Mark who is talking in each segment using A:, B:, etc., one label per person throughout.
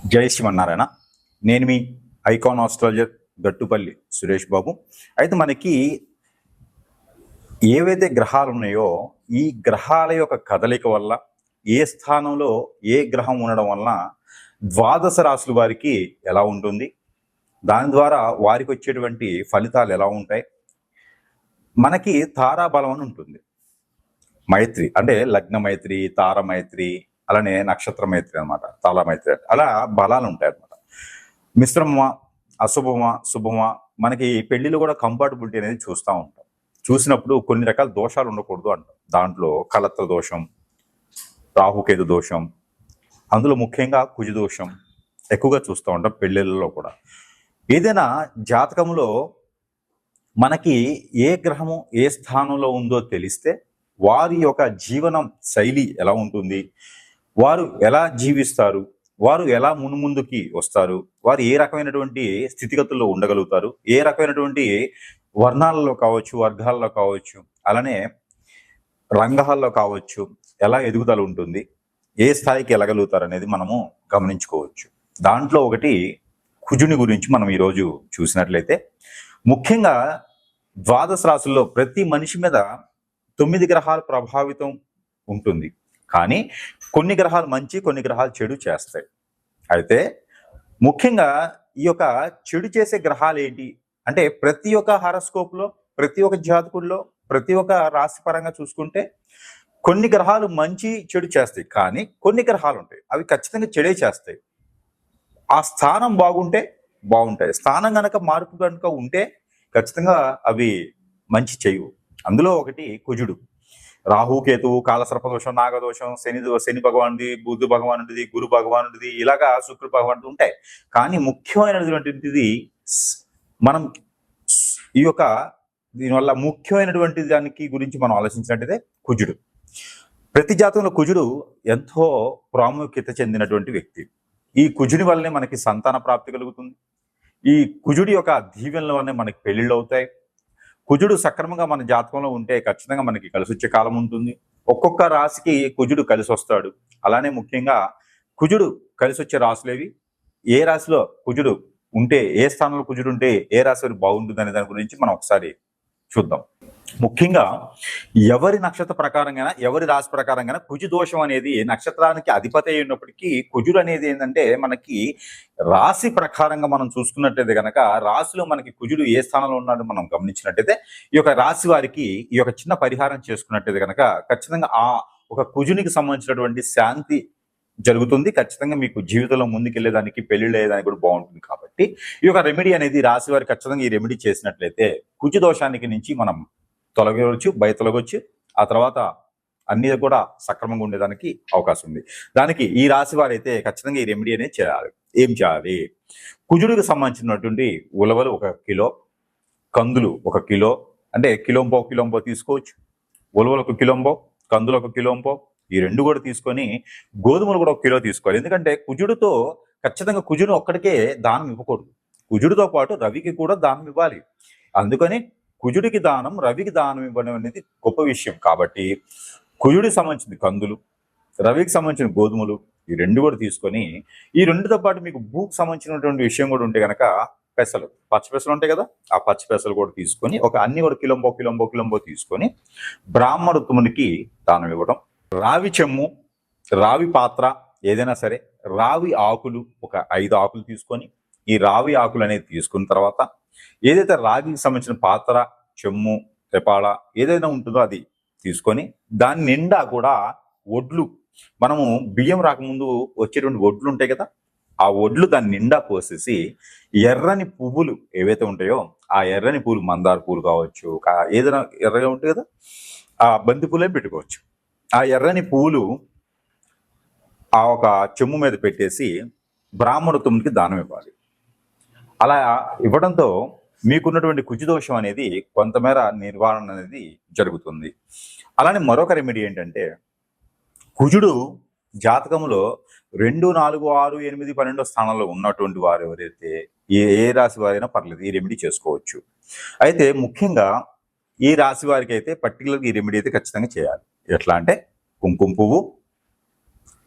A: జై శ్రీమన్నారాయణ. నేను మీ icon astrologer Gattupalli Suresh Babu. అయితే మనకి ఏవైతే గ్రహాలు ఉన్నాయో ఈ గ్రహాల యొక్క కదలిక వల్ల ఏ స్థానంలో ఏ గ్రహం ఉండడం వలన ద్వాదశ రాశుల వారికి ఎలా ఉంటుంది, దాని ద్వారా వారికి వచ్చేటువంటి ఫలితాలు ఎలా ఉంటాయి. మనకి తారాబలం అని ఉంటుంది, మైత్రి అంటే లగ్న మైత్రి, తార మైత్రి, అలానే నక్షత్ర మైత్రి అనమాట, తాళ మైత్రి, అలా బలాలు ఉంటాయి అనమాట. మిశ్రమమా, అశుభమా, శుభమా, మనకి పెళ్లిలో కూడా కంపాటబిలిటీ అనేది చూస్తూ ఉంటాం. చూసినప్పుడు కొన్ని రకాల దోషాలు ఉండకూడదు అంటాం. దాంట్లో కలత్ర దోషం, రాహుకేతు దోషం, అందులో ముఖ్యంగా కుజ దోషం ఎక్కువగా చూస్తూ ఉంటాం పెళ్లిళ్ళలో కూడా. ఏదైనా జాతకంలో మనకి ఏ గ్రహము ఏ స్థానంలో ఉందో తెలిస్తే వారి యొక్క జీవనం శైలి ఎలా ఉంటుంది, వారు ఎలా జీవిస్తారు, వారు ఎలా మున్ముందుకి వస్తారు, వారు ఏ రకమైనటువంటి స్థితిగతుల్లో ఉండగలుగుతారు, ఏ రకమైనటువంటి వర్ణాలలో కావచ్చు, వర్గాల్లో కావచ్చు, అలానే రంగాల్లో కావచ్చు, ఎలా ఎదుగుదల ఉంటుంది, ఏ స్థాయికి వెళ్ళగలుగుతారు అనేది మనము గమనించుకోవచ్చు. దాంట్లో ఒకటి కుజుని గురించి మనం ఈరోజు చూసినట్లయితే, ముఖ్యంగా ద్వాదశ రాశుల్లో ప్రతి మనిషి మీద 9 గ్రహాలు ప్రభావితం ఉంటుంది. కానీ కొన్ని గ్రహాలు మంచి, కొన్ని గ్రహాలు చెడు చేస్తాయి. అయితే ముఖ్యంగా ఈ యొక్క చెడు చేసే గ్రహాలు ఏంటి అంటే, ప్రతి ఒక్క హారోస్కోప్లో, ప్రతి ఒక్క జాతకుల్లో, ప్రతి ఒక్క రాశి పరంగా చూసుకుంటే కొన్ని గ్రహాలు మంచి చెడు చేస్తాయి. కానీ కొన్ని గ్రహాలు ఉంటాయి, అవి ఖచ్చితంగా చెడే చేస్తాయి. ఆ స్థానం బాగుంటే బాగుంటాయి, స్థానం కనుక మార్పు కనుక ఉంటే ఖచ్చితంగా అవి మంచి చేయవు. అందులో ఒకటి కుజుడు. రాహుకేతువు, కాలసర్పదోషం, నాగదోషం, శని భగవానుడి, బుద్ధు భగవానుడిది, గురు భగవానుడిది, ఇలాగా శుక్ర భగవానుడు ఉంటాయి. కానీ ముఖ్యమైనటువంటిది మనం ఈ యొక్క దీనివల్ల ముఖ్యమైనటువంటి దానికి గురించి మనం ఆలోచించినట్టయితే కుజుడు. ప్రతి జాతంలో కుజుడు ఎంతో ప్రాముఖ్యత చెందినటువంటి వ్యక్తి. ఈ కుజుని వల్లనే మనకి సంతాన ప్రాప్తి కలుగుతుంది. ఈ కుజుడి యొక్క దీవెనల వల్లనే మనకి పెళ్లిళ్ళు అవుతాయి. కుజుడు సక్రమంగా మన జాతకంలో ఉంటే ఖచ్చితంగా మనకి కలిసి వచ్చే కాలం ఉంటుంది. ఒక్కొక్క రాశికి కుజుడు కలిసి వస్తాడు. అలానే ముఖ్యంగా కుజుడు కలిసి వచ్చే రాశులేవి, ఏ రాశిలో కుజుడు ఉంటే, ఏ స్థానంలో కుజుడు ఉంటే ఏ రాశి బాగుంటుంది అనే దాని గురించి మనం ఒకసారి చూద్దాం. ముఖ్యంగా ఎవరి నక్షత్ర ప్రకారంగా, ఎవరి రాశి ప్రకారంగా కుజు దోషం అనేది నక్షత్రానికి అధిపతి అయి ఉన్నప్పటికీ కుజుడు అనేది ఏంటంటే మనకి రాశి ప్రకారంగా మనం చూసుకున్నట్టయితే కనుక, రాశిలో మనకి కుజుడు ఏ స్థానంలో ఉన్నాడో మనం గమనించినట్టయితే ఈ యొక్క రాశి వారికి ఈ యొక్క చిన్న పరిహారం చేసుకున్నట్టయితే కనుక ఖచ్చితంగా ఆ ఒక కుజునికి సంబంధించినటువంటి శాంతి జరుగుతుంది. ఖచ్చితంగా మీకు జీవితంలో ముందుకెళ్లేదానికి, పెళ్లిళ్ళు అయ్యేదానికి కూడా బాగుంటుంది. కాబట్టి ఈ యొక్క రెమెడీ అనేది రాశి వారికి ఖచ్చితంగా ఈ రెమెడీ చేసినట్లయితే కుజు దోషానికి నుంచి మనం తొలగవచ్చు, తొలగొచ్చు. ఆ తర్వాత అన్ని కూడా సక్రమంగా ఉండేదానికి అవకాశం ఉంది. దానికి ఈ రాశి వారైతే ఖచ్చితంగా ఈ రెమెడీ అనేది చేయాలి. ఏం చేయాలి? కుజుడికి సంబంధించినటువంటి ఉలవలు 1 కిలో, కందులు 1 కిలో, అంటే కిలోంపో తీసుకోవచ్చు. ఉలవలు 1 కిలోంపో, కందులు 1 కిలోంపో, ఈ 2 కూడా తీసుకొని గోధుమలు కూడా 1 కిలో తీసుకోవాలి. ఎందుకంటే కుజుడితో ఖచ్చితంగా కుజుడు ఒక్కడికే దానం ఇవ్వకూడదు, కుజుడితో పాటు రవికి కూడా దానం ఇవ్వాలి. అందుకని కుజుడికి దానం, రవికి దానం ఇవ్వడం అనేది గొప్ప విషయం. కాబట్టి కుజుడికి సంబంధించిన కందులు, రవికి సంబంధించిన గోధుమలు, ఈ 2 కూడా తీసుకొని, ఈ 2తో పాటు మీకు భూకి సంబంధించినటువంటి విషయం కూడా ఉంటే కనుక పెసలు, పచ్చి పెసలు ఉంటాయి కదా, ఆ పచ్చి పెసలు కూడా తీసుకొని అన్ని కూడా కిలోంబో తీసుకొని బ్రాహ్మణోత్తమునికి దానం ఇవ్వడం. రావి చెమ్ము, రావి పాత్ర ఏదైనా సరే, రావి ఆకులు 5 ఆకులు తీసుకొని, ఈ రావి ఆకులు అనేది తీసుకున్న తర్వాత ఏదైతే రాగికి సంబంధించిన పాత్ర, చెమ్ము, తెపాళ ఏదైనా ఉంటుందో అది తీసుకొని, దాని నిండా కూడా ఒడ్లు, మనము బియ్యం రాకముందు వచ్చేటువంటి ఒడ్లు ఉంటాయి కదా, ఆ ఒడ్లు దాని నిండా పోసేసి ఎర్రని పువ్వులు ఏవైతే ఉంటాయో ఆ ఎర్రని పూలు, మందార పూలు కావచ్చు, ఏదైనా ఎర్రగా ఉంటాయి కదా, ఆ బంతి పూలే పెట్టుకోవచ్చు. ఆ ఎర్రని పూలు ఆ ఒక చెమ్ము మీద పెట్టేసి బ్రాహ్మణోత్తమునికి దానం ఇవ్వాలి. అలా ఇవ్వడంతో మీకున్నటువంటి కుజుదోషం అనేది కొంతమేర నిర్వహణ అనేది జరుగుతుంది. అలానే మరొక రెమెడీ ఏంటంటే, కుజుడు జాతకంలో 2, 4, 6, 8, 12 స్థానంలో ఉన్నటువంటి వారు ఎవరైతే ఏ రాశి వారైనా పర్లేదు ఈ రెమెడీ చేసుకోవచ్చు. అయితే ముఖ్యంగా ఈ రాశి వారికి అయితే పర్టికులర్గా ఈ రెమెడీ అయితే ఖచ్చితంగా చేయాలి. ఎట్లా అంటే కుంకుమ పువ్వు,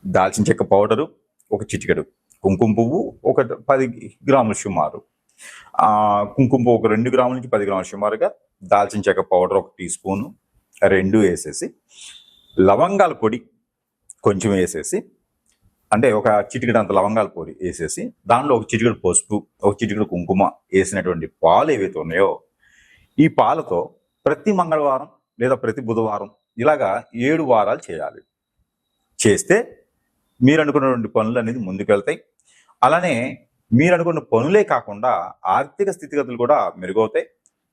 A: దాల్చిన చెక్క పౌడరు, 1 చిటికెడు కుంకుమ పువ్వు ఒక 10 గ్రాములు సుమారు, కుంకుమ పువ్వు ఒక 2 గ్రాముల నుంచి 10 గ్రాములు సుమారుగా, దాల్చిన చెక్క పౌడర్ 1 టీ స్పూను 2 వేసేసి, లవంగాల పొడి కొంచెం వేసేసి, అంటే ఒక చిటికెడు అంత లవంగాల పొడి వేసేసి, దానిలో ఒక చిటికెడు పసుపు, ఒక చిటికెడు కుంకుమ వేసినటువంటి పాలు ఏవైతే ఉన్నాయో, ఈ పాలతో ప్రతి మంగళవారం లేదా ప్రతి బుధవారం ఇలాగా 7 వారాలు చేయాలి. చేస్తే మీరు అనుకున్నటువంటి పనులు అనేది ముందుకెళ్తాయి. అలానే మీరు అనుకున్న పనులే కాకుండా ఆర్థిక స్థితిగతులు కూడా మెరుగవుతాయి.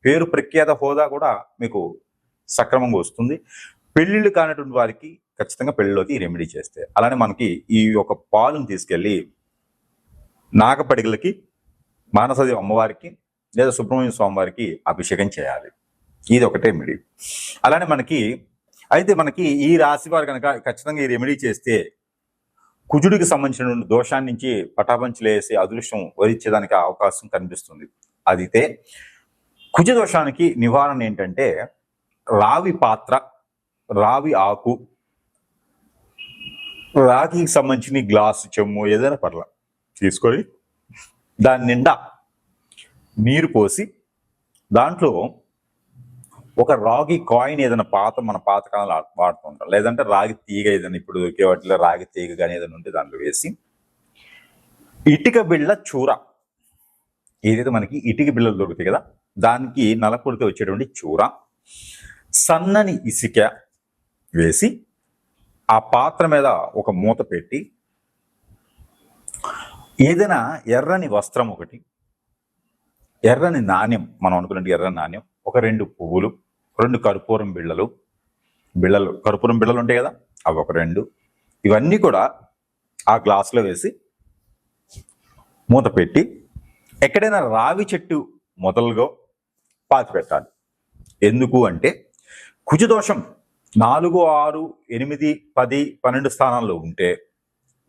A: పేరు ప్రఖ్యాత హోదా కూడా మీకు సక్రమంగా వస్తుంది. పెళ్ళిళ్ళు కానటువంటి వారికి ఖచ్చితంగా పెళ్ళిలోకి రెమెడీ చేస్తే, అలానే మనకి ఈ యొక్క పాలును తీసుకెళ్ళి నాగపడిగలకి, మానసదేవి అమ్మవారికి లేదా సుబ్రహ్మణ్య స్వామి వారికి అభిషేకం చేయాలి. ఇది ఒకటే రెమెడీ. అలానే మనకి ఈ రాశి వారు కనుక ఖచ్చితంగా ఈ రెమెడీ చేస్తే కుజుడికి సంబంధించిన దోషాన్ని నుంచి పటాపంచలేసి అదృష్టం వరించేదానికి అవకాశం కనిపిస్తుంది. అదితే కుజ దోషానికి నివారణ ఏంటంటే రావి పాత్ర, రావి ఆకు, రాగికి సంబంధించిన గ్లాసు చెమ్ము ఏదైనా పర్ల తీసుకొని దాని నిండా నీరు పోసి దాంట్లో ఒక రాగి కాయిన్ ఏదైనా మన పాతకాలంలో వాడుతుంటాం, లేదంటే రాగి తీగ ఏదైనా ఇప్పుడు దొరికే వాటిలో రాగి తీగ కానీ ఏదైనా ఉంటే దాంట్లో వేసి, ఇటుక బిళ్ళ చూర ఏదైతే మనకి ఇటుక బిళ్ళలు దొరుకుతాయి కదా, దానికి నలకొడితే వచ్చేటువంటి చూర, సన్నని ఇసుక వేసి ఆ పాత్ర మీద ఒక మూత పెట్టి, ఏదైనా ఎర్రని వస్త్రం ఒకటి, ఎర్రని నాణ్యం, మనం అనుకున్నట్టు ఎర్రని నాణ్యం, ఒక 2 పువ్వులు, 2 కర్పూరం బిళ్ళలు కర్పూరం బిళ్ళలు ఉంటాయి కదా, అవి ఒక 2, ఇవన్నీ కూడా ఆ గ్లాసులో వేసి మూత పెట్టి ఎక్కడైనా రావి చెట్టు మొదలుగా పాతి పెట్టాలి. ఎందుకు అంటే కుజదోషం 4, 6, 8, 10, 12 స్థానాల్లో ఉంటే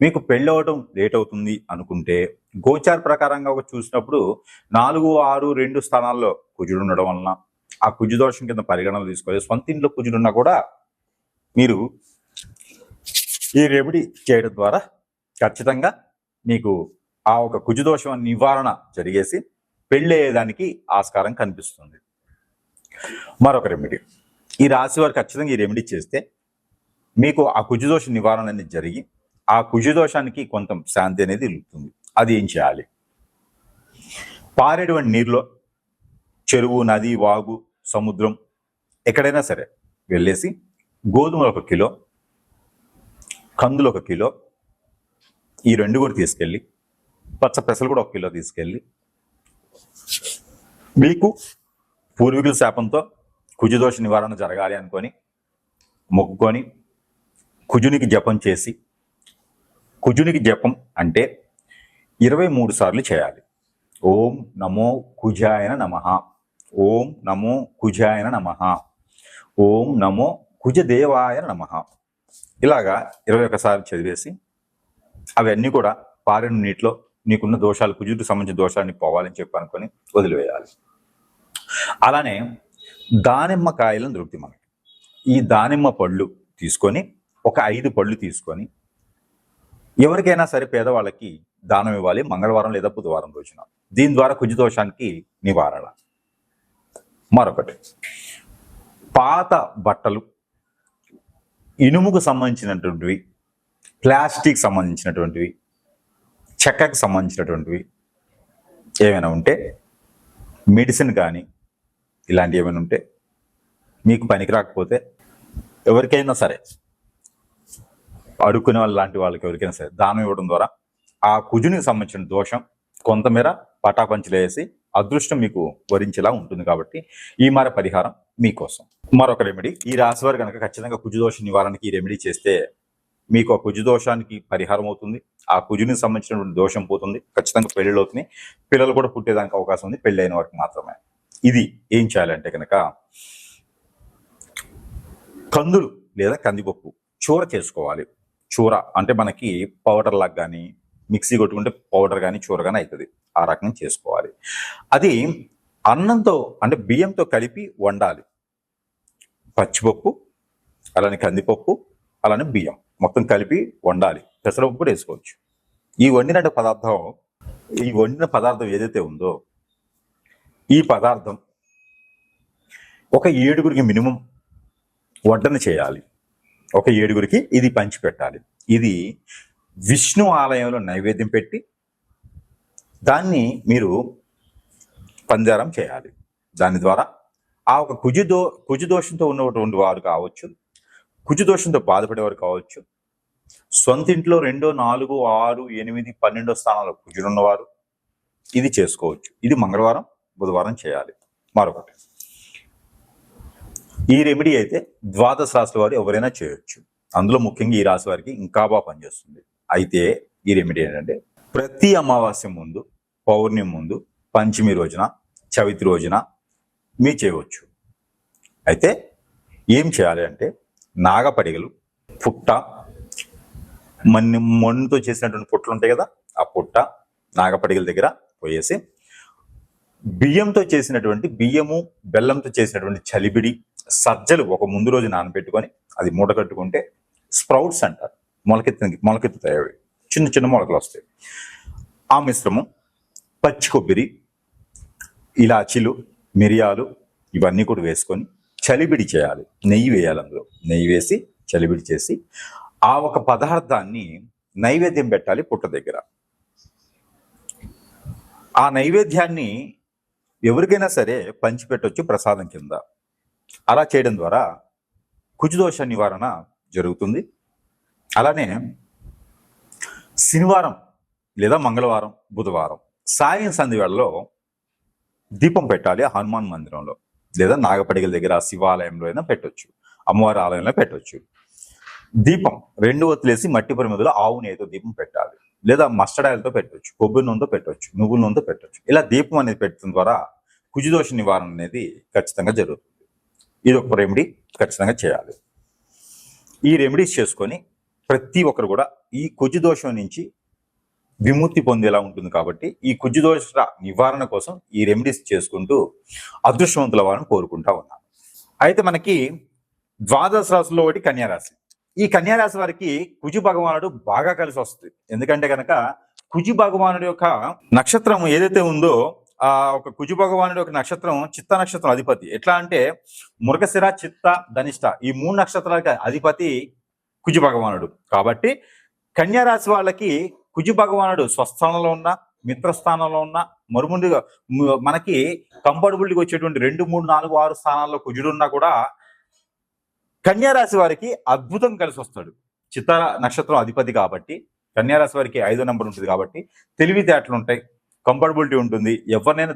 A: మీకు పెళ్ళవటం లేట్ అవుతుంది అనుకుంటే, గోచార ప్రకారంగా చూసినప్పుడు 4, 6, 2 స్థానాల్లో కుజుడు ఉండడం వలన ఆ కుజదోషం కింద పరిగణనలు తీసుకోవాలి. సొంత ఇంట్లో కుజుడున్నా కూడా మీరు ఈ రెమెడీ చేయడం ద్వారా ఖచ్చితంగా మీకు ఆ ఒక కుజదోషం నివారణ జరిగేసి పెళ్ళి అయ్యేదానికి ఆస్కారం కనిపిస్తుంది. మరొక రెమెడీ, ఈ రాశి వారు ఖచ్చితంగా ఈ రెమెడీ చేస్తే మీకు ఆ కుజదోష నివారణ అనేది జరిగి ఆ కుజదోషానికి కొంత శాంతి అనేది ఇలుతుంది. అది ఏం చేయాలి? పారేటువంటి నీరులో, చెరువు, నది, వాగు, సముద్రం ఎక్కడైనా సరే వెళ్ళేసి గోధుమలు 1 కిలో, కందులు 1 కిలో, ఈ 2 కూడా తీసుకెళ్ళి, పచ్చ పెసలు కూడా 1 కిలో తీసుకెళ్ళి, మీకు పూర్వీకుల శాపంతో కుజదోష నివారణ జరగాలి అనుకొని మొక్కుకొని కుజునికి జపం చేసి, కుజునికి జపం అంటే 23 సార్లు చేయాలి. ఓం నమో కుజాయన నమః, ఓం నమో కుజాయన నమః, ఓం నమో కుజదేవాయ నమః, ఇలాగా 21 సార్లు చదివేసి అవన్నీ కూడా పారిన నీటిలో నీకున్న దోషాలు, కుజుడికి సంబంధించిన దోషాన్ని పోవాలని చెప్పి అనుకొని వదిలివేయాలి. అలానే దానిమ్మ కాయలను దొరుకుతాయి మనకి. ఈ దానిమ్మ పళ్ళు తీసుకొని ఒక 5 పళ్ళు తీసుకొని ఎవరికైనా సరే పేదవాళ్ళకి దానం ఇవ్వాలి మంగళవారం లేదా బుధవారం రోజున. దీని ద్వారా కుజదోషానికి నివారణ. మరొకటి, పాత బట్టలు, ఇనుముకు సంబంధించినటువంటివి, ప్లాస్టిక్ సంబంధించినటువంటివి, చెక్కకు సంబంధించినటువంటివి ఏమైనా ఉంటే, మెడిసిన్ కానీ ఇలాంటివి ఏమైనా ఉంటే మీకు పనికి రాకపోతే ఎవరికైనా సరే అడుక్కునే వాళ్ళు లాంటి వాళ్ళకి ఎవరికైనా సరే దానం ఇవ్వడం ద్వారా ఆ కుజునికి సంబంధించిన దోషం కొంతమేర పటాపంచలేసి అదృష్టం మీకు వరించేలా ఉంటుంది. కాబట్టి ఈ పరిహారం మీకోసం. మరొక రెమెడీ, ఈ రాశి వారు కనుక ఖచ్చితంగా కుజదోష నివారణకి ఈ రెమెడీ చేస్తే మీకు ఆ కుజదోషానికి పరిహారం అవుతుంది. ఆ కుజునికి సంబంధించినటువంటి దోషం పోతుంది. ఖచ్చితంగా పెళ్ళిళ్ళు అవుతున్నాయి, పిల్లలు కూడా పుట్టేదానికి అవకాశం ఉంది, పెళ్ళి అయిన వారికి మాత్రమే. ఇది ఏం చేయాలంటే కనుక కందులు లేదా కందిపప్పు చూర చేసుకోవాలి. చూర అంటే మనకి పౌడర్ లాగా కానీ, మిక్సీ కొట్టుకుంటే పౌడర్ కానీ చూర కానీ అవుతుంది. ఆ రకంగా చేసుకోవాలి. అది అన్నంతో అంటే బియ్యంతో కలిపి వండాలి. పచ్చిపప్పు, అలానే కందిపప్పు, అలానే బియ్యం మొత్తం కలిపి వండాలి. పెసరపప్పు కూడా వేసుకోవచ్చు. ఈ వండిన పదార్థం ఏదైతే ఉందో ఈ పదార్థం ఒక 7గురికి మినిమం వడ్డన చేయాలి. ఒక 7గురికి ఇది పంచిపెట్టాలి. ఇది విష్ణు ఆలయంలో నైవేద్యం పెట్టి దాన్ని మీరు పంజారం చేయాలి. దాని ద్వారా ఆ ఒక కుజుదోషంతో ఉన్నటువంటి వారు కావచ్చు, కుజుదోషంతో బాధపడేవారు కావచ్చు, సొంత ఇంట్లో 2, 4, 6, 8, 12 స్థానాల్లో కుజుడున్నవారు ఇది చేసుకోవచ్చు. ఇది మంగళవారం, బుధవారం చేయాలి. మరొకటి, ఈ రెమెడీ అయితే ద్వాదశ రాశుల వారు ఎవరైనా చేయొచ్చు. అందులో ముఖ్యంగా ఈ రాశి వారికి ఇంకా బాగా పనిచేస్తుంది. అయితే ఈ రెమెడీ ఏంటంటే ప్రతి అమావాస్య ముందు, పౌర్ణమి ముందు, పంచమి రోజున, చవితి రోజున మీరు చేయవచ్చు. అయితే ఏం చేయాలి అంటే నాగపడిగలు, పుట్ట, మన్నుతో చేసినటువంటి పుట్టలు ఉంటాయి కదా, ఆ పుట్ట నాగపడిగల దగ్గర పోయేసి బియ్యము బెల్లంతో చేసినటువంటి చలిబిడి, సజ్జలు ఒక ముందు రోజు నానబెట్టుకొని అది మూట కట్టుకుంటే స్ప్రౌట్స్ అంటారు, మొలకెత్తుతాయి. అవి చిన్న చిన్న మొలకలు వస్తాయి. ఆ మిశ్రమం, పచ్చి కొబ్బరి, ఇలాచీలు, మిరియాలు ఇవన్నీ కూడా వేసుకొని చలిబిడి చేయాలి. నెయ్యి వేయాలి. అందులో నెయ్యి వేసి చలిబిడి చేసి ఆ ఒక పదార్థాన్ని నైవేద్యం పెట్టాలి పుట్ట దగ్గర. ఆ నైవేద్యాన్ని ఎవరికైనా సరే పంచిపెట్టవచ్చు ప్రసాదం కింద. అలా చేయడం ద్వారా కుజదోష నివారణ జరుగుతుంది. అలానే శనివారం లేదా మంగళవారం, బుధవారం సాయం సంధి వేళలో దీపం పెట్టాలి. హనుమాన్ మందిరంలో లేదా నాగపడిగల దగ్గర శివాలయంలో అయినా పెట్టవచ్చు, అమ్మవారి ఆలయంలో పెట్టవచ్చు. దీపం 2 ఒత్తులేసి మట్టి ప్రమిదలో ఆవు నెయ్యితో దీపం పెట్టాలి. లేదా మస్టర్డ్ ఆయిల్తో పెట్టవచ్చు, కొబ్బరి నూనెతో పెట్టవచ్చు, నువ్వుల నూనెతో పెట్టవచ్చు. ఇలా దీపం అనేది పెట్టడం ద్వారా కుజదోష నివారణ అనేది ఖచ్చితంగా జరుగుతుంది. ఇది ఒక రెమెడీ ఖచ్చితంగా చేయాలి. ఈ రెమెడీస్ చేసుకొని ప్రతి ఒక్కరు కూడా ఈ కుజదోషం నుంచి విముక్తి పొందేలా ఉంటుంది. కాబట్టి ఈ కుజదోష నివారణ కోసం ఈ రెమెడీస్ చేసుకుంటూ అదృష్టవంతుల వారిని కోరుకుంటా ఉన్నాను. అయితే మనకి ద్వాదశ రాశుల్లో ఒకటి కన్యారాశి. ఈ కన్యారాశి వారికి కుజు భగవానుడు బాగా కలిసి వస్తుంది. ఎందుకంటే కనుక కుజు భగవానుడి యొక్క నక్షత్రం ఏదైతే ఉందో ఆ ఒక కుజు భగవానుడి యొక్క నక్షత్రం చిత్త నక్షత్రం అధిపతి. ఎట్లా అంటే మృగశిర, చిత్త, ధనిష్ట ఈ 3 నక్షత్రాలకి అధిపతి కుజు భగవానుడు. కాబట్టి కన్యారాశి వాళ్ళకి కుజు భగవానుడు స్వస్థానంలో ఉన్న, మిత్రస్థానంలో ఉన్న, మరుముందుగా మనకి కంఫర్టబుల్గా వచ్చేటువంటి 2, 3, 4, 6 స్థానాల్లో కుజుడున్నా కూడా కన్యారాశి వారికి అద్భుతం కలిసి వస్తాడు. చిత్త నక్షత్రం అధిపతి కాబట్టి కన్యారాశి వారికి 5వ నెంబర్ ఉంటుంది. కాబట్టి తెలివితేటలు ఉంటాయి, కంఫర్టబిలిటీ ఉంటుంది, ఎవరినైనా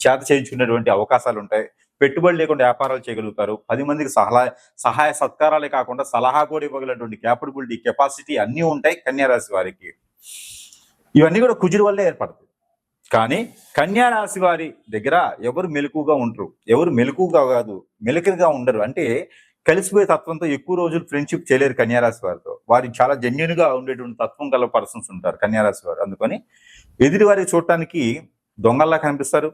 A: చేత చేయించుకునేటువంటి అవకాశాలు ఉంటాయి, పెట్టుబడి లేకుండా వ్యాపారాలు చేయగలుగుతారు, 10 మందికి సహాయ సత్కారాలే కాకుండా సలహా కూడా ఇవ్వగలటువంటి క్యాపబిలిటీ, కెపాసిటీ అన్నీ ఉంటాయి కన్యారాశి వారికి. ఇవన్నీ కూడా కుజుడి వల్లే ఏర్పడతాయి. కానీ కన్యారాశి వారి దగ్గర ఎవరు మెలకుగా ఉండరు, ఎవరు మెలకుగా కాదు మెలకుగా ఉండరు. అంటే కలిసిపోయే తత్వంతో ఎక్కువ రోజులు ఫ్రెండ్షిప్ చేయలేరు కన్యారాశి వారితో. వారి చాలా జెన్యున్ గా ఉండేటువంటి తత్వం గల పర్సన్స్ ఉంటారు కన్యారాశి వారు. అందుకని ఎదుటివారి చూడటానికి దొంగల్లా కనిపిస్తారు,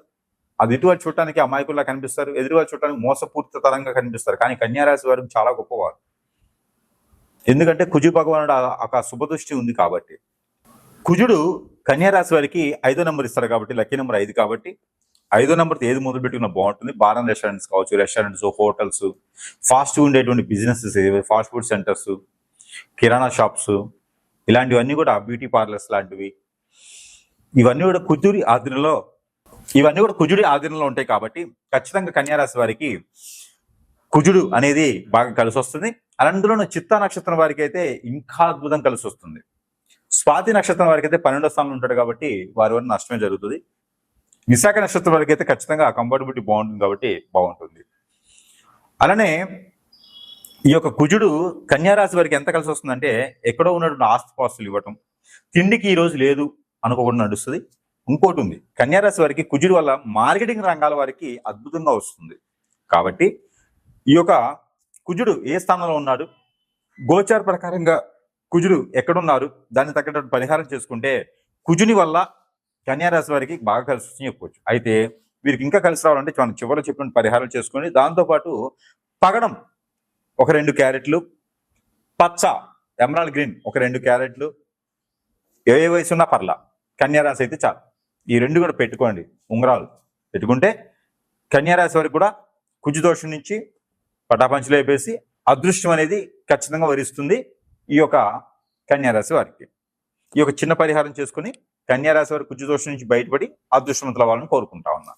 A: అది ఎదుటివారి చూడటానికి అమాయకుల్లా కనిపిస్తారు, ఎదుటివారి చూడటానికి మోసపూరిత తరంగా కనిపిస్తారు. కానీ కన్యారాశి వారు చాలా గొప్పవారు. ఎందుకంటే కుజు భగవానుడు ఒక శుభదృష్టి ఉంది కాబట్టి. కుజుడు కన్యారాశి వారికి 5వ నెంబర్ ఇస్తారు కాబట్టి, లక్కీ నెంబర్ 5 కాబట్టి 5వ నెంబర్తో ఏది మొదలు పెట్టుకున్నా బాగుంటుంది. బారం రెస్టారెంట్స్ కావచ్చు, రెస్టారెంట్స్, హోటల్స్, ఫాస్ట్ ఉండేటువంటి బిజినెసెస్, ఫాస్ట్ ఫుడ్ సెంటర్స్, కిరాణా షాప్స్, ఇలాంటివన్నీ కూడా బ్యూటీ పార్లర్స్ లాంటివి, ఇవన్నీ కూడా కుజుడి ఆధీనంలో ఉంటాయి. కాబట్టి ఖచ్చితంగా కన్యారాశి వారికి కుజుడు అనేది బాగా కలిసి వస్తుంది. అందులోనూ చిత్తా నక్షత్రం వారికి అయితే ఇంకా అద్భుతం కలిసి వస్తుంది. స్వాతి నక్షత్రం వారికి అయితే 12వ స్థానంలో ఉంటాడు కాబట్టి వారి వల్ల నష్టమే జరుగుతుంది. విశాఖ నక్షత్రం వారికి అయితే ఖచ్చితంగా కంఫర్టబిలిటీ బాగుంటుంది కాబట్టి బాగుంటుంది. అలానే ఈ యొక్క కుజుడు కన్యారాశి వారికి ఎంత కలిసి వస్తుందంటే ఎక్కడో ఉన్నటువంటి ఆస్తిపాస్తులు ఇవ్వటం, తిండికి ఈ రోజు లేదు అనుకోకుండా నడుస్తుంది. ఇంకోటి ఉంది, కన్యారాశి వారికి కుజుడు వల్ల మార్కెటింగ్ రంగాల వారికి అద్భుతంగా వస్తుంది. కాబట్టి ఈ యొక్క కుజుడు ఏ స్థానంలో ఉన్నాడు, గోచార ప్రకారంగా కుజుడు ఎక్కడున్నారు, దాన్ని తగ్గట్టు పరిహారం చేసుకుంటే కుజుని వల్ల కన్యారాశి వారికి బాగా కలిసి వస్తుంది చెప్పుకోవచ్చు. అయితే వీరికి ఇంకా కలిసి రావాలంటే మనం చివరిలో చెప్పిన పరిహారాలు చేసుకొని దాంతోపాటు పగడం ఒక 2 క్యారెట్లు, పచ్చ ఎమరాల్డ్ గ్రీన్ ఒక 2 క్యారెట్లు, ఏ వయసు ఉన్నా పర్లా, కన్యారాశి అయితే చాలు. ఈ రెండు కూడా పెట్టుకోండి, ఉంగరాలు పెట్టుకుంటే కన్యారాశి వారికి కూడా కుజదోషం నుంచి పటాపంచలు అయిపోసి అదృష్టం అనేది ఖచ్చితంగా వరిస్తుంది ఈ యొక్క కన్యారాశి వారికి. ఈ యొక్క చిన్న పరిహారం చేసుకుని కన్యారాశి వారి కుజదోషం నుంచి బయటపడి అదృష్టవంతుల వాళ్ళని కోరుకుంటా ఉన్నా.